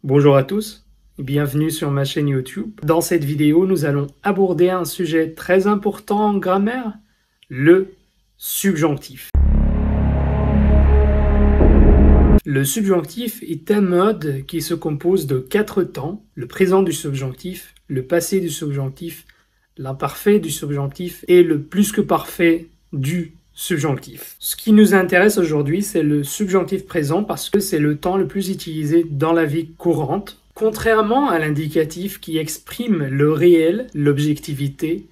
Bonjour à tous et bienvenue sur ma chaîne YouTube. Dans cette vidéo, nous allons aborder un sujet très important en grammaire, le subjonctif. Le subjonctif est un mode qui se compose de 4 temps, le présent du subjonctif, le passé du subjonctif, l'imparfait du subjonctif et le plus que parfait du subjonctif. Ce qui nous intéresse aujourd'hui, c'est le subjonctif présent parce que c'est le temps le plus utilisé dans la vie courante. Contrairement à l'indicatif qui exprime le réel, l'objectivité,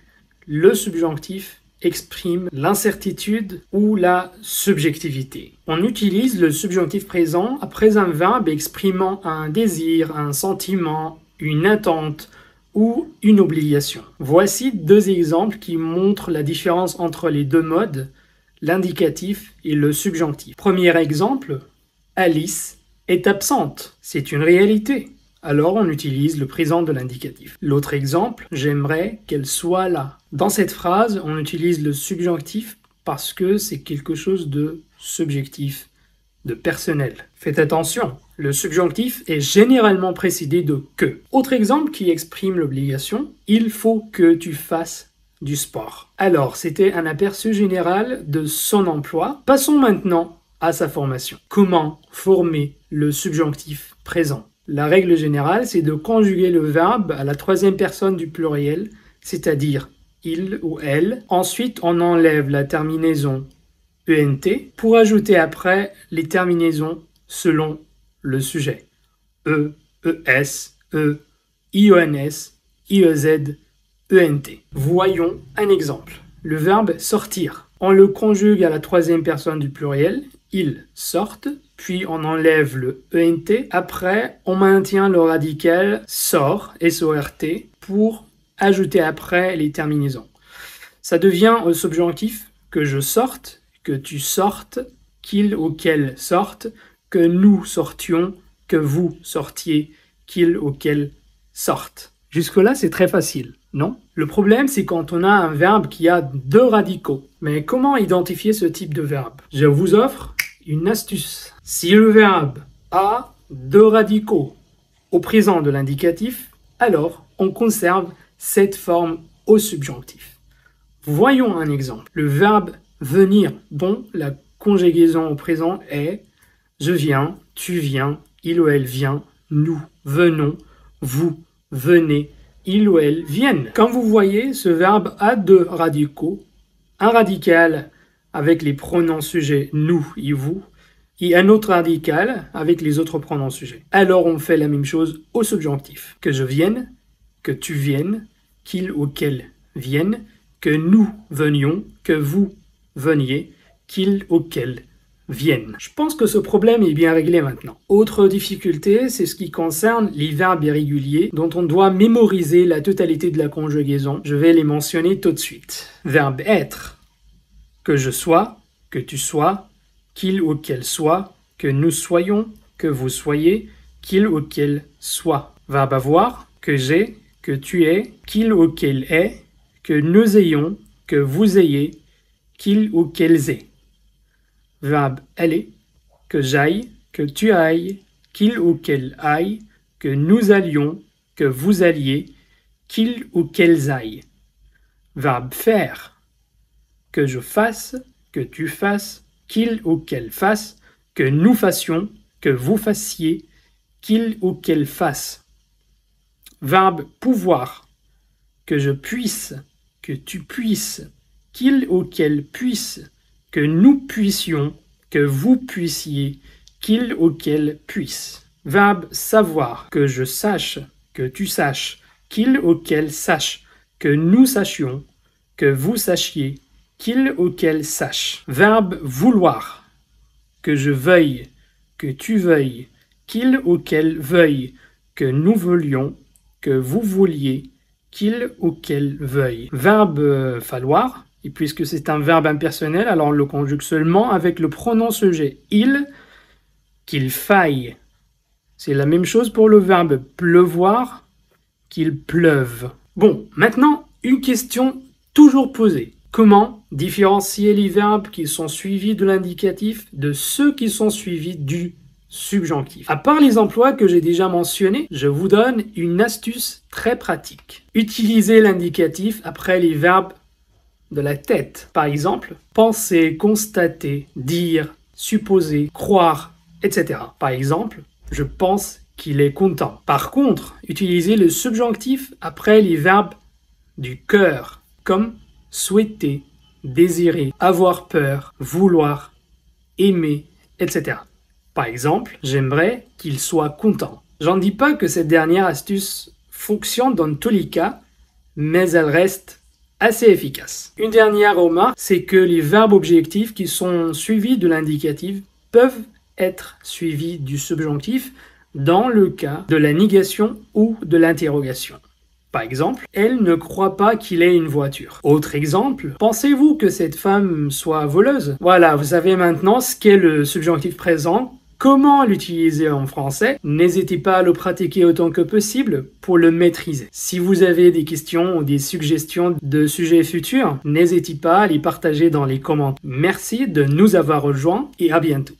le subjonctif exprime l'incertitude ou la subjectivité. On utilise le subjonctif présent après un verbe exprimant un désir, un sentiment, une attente ou une obligation. Voici 2 exemples qui montrent la différence entre les 2 modes, l'indicatif et le subjonctif. Premier exemple, Alice est absente. C'est une réalité. Alors on utilise le présent de l'indicatif. L'autre exemple, j'aimerais qu'elle soit là. Dans cette phrase, on utilise le subjonctif parce que c'est quelque chose de subjectif, de personnel. Faites attention, le subjonctif est généralement précédé de « que ». Autre exemple qui exprime l'obligation, il faut que tu fasses du sport. Alors, c'était un aperçu général de son emploi. Passons maintenant à sa formation. Comment former le subjonctif présent? La règle générale, c'est de conjuguer le verbe à la 3e personne du pluriel, c'est-à-dire il ou elle. Ensuite, on enlève la terminaison ENT pour ajouter après les terminaisons selon le sujet. E, ES, E, IONS, IEZ, ENT. Voyons un exemple. Le verbe sortir. On le conjugue à la 3e personne du pluriel, ils sortent, puis on enlève le ENT. Après, on maintient le radical sort, S-O-R-T, pour ajouter après les terminaisons. Ça devient au subjonctif que je sorte, que tu sortes, qu'il ou qu'elle sorte, que nous sortions, que vous sortiez, qu'il ou qu'elle sorte. Jusque-là, c'est très facile, non? Le problème, c'est quand on a un verbe qui a 2 radicaux. Mais comment identifier ce type de verbe? Je vous offre une astuce. Si le verbe a 2 radicaux au présent de l'indicatif, alors on conserve cette forme au subjonctif. Voyons un exemple. Le verbe venir, dont la conjugaison au présent est je viens, tu viens, il ou elle vient, nous venons, vous venez, il ou elle viennent. Comme vous voyez, ce verbe a 2 radicaux, un radical avec les pronoms sujets nous et vous, et un autre radical avec les autres pronoms sujets. Alors on fait la même chose au subjonctif. Que je vienne, que tu viennes, qu'il ou qu'elle vienne, que nous venions, que vous veniez, qu'il ou qu'elle vienne. Je pense que ce problème est bien réglé maintenant. Autre difficulté, c'est ce qui concerne les verbes irréguliers dont on doit mémoriser la totalité de la conjugaison. Je vais les mentionner tout de suite. Verbe être. Que je sois, que tu sois, qu'il ou qu'elle soit, que nous soyons, que vous soyez, qu'il ou qu'elle soit. Verbe avoir. Que j'ai, que tu aies, qu'il ou qu'elle ait, que nous ayons, que vous ayez, qu'il ou qu'elles aient. Verbe aller, que j'aille, que tu ailles, qu'il ou qu'elle aille, que nous allions, que vous alliez, qu'il ou qu'elles aillent. Verbe faire, que je fasse, que tu fasses, qu'il ou qu'elle fasse, que nous fassions, que vous fassiez, qu'il ou qu'elle fasse. Verbe pouvoir, que je puisse, que tu puisses, qu'il ou qu'elle puisse, que nous puissions, que vous puissiez, qu'il ou qu'elle puisse. Verbe savoir, que je sache, que tu saches, qu'il ou qu'elle sache, que nous sachions, que vous sachiez, qu'il ou qu'elle sache. Verbe vouloir, que je veuille, que tu veuilles, qu'il ou qu'elle veuille, que nous voulions, que vous vouliez, qu'il ou qu'elle veuille. Verbe falloir, et puisque c'est un verbe impersonnel, alors on le conjugue seulement avec le pronom sujet il, qu'il faille. C'est la même chose pour le verbe pleuvoir, qu'il pleuve. Bon, maintenant, une question toujours posée. Comment différencier les verbes qui sont suivis de l'indicatif de ceux qui sont suivis du subjonctif? À part les emplois que j'ai déjà mentionnés, je vous donne une astuce très pratique. Utilisez l'indicatif après les verbes de la tête. Par exemple, penser, constater, dire, supposer, croire, etc. Par exemple, je pense qu'il est content. Par contre, utilisez le subjonctif après les verbes du cœur, comme souhaiter, désirer, avoir peur, vouloir, aimer, etc. Par exemple, j'aimerais qu'il soit content. J'en dis pas que cette dernière astuce fonctionne dans tous les cas, mais elle reste assez efficace. Une dernière remarque, c'est que les verbes objectifs qui sont suivis de l'indicatif peuvent être suivis du subjonctif dans le cas de la négation ou de l'interrogation. Par exemple, elle ne croit pas qu'il ait une voiture. Autre exemple, pensez-vous que cette femme soit voleuse? Voilà, vous savez maintenant ce qu'est le subjonctif présent, comment l'utiliser en français. N'hésitez pas à le pratiquer autant que possible pour le maîtriser. Si vous avez des questions ou des suggestions de sujets futurs, n'hésitez pas à les partager dans les commentaires. Merci de nous avoir rejoints et à bientôt.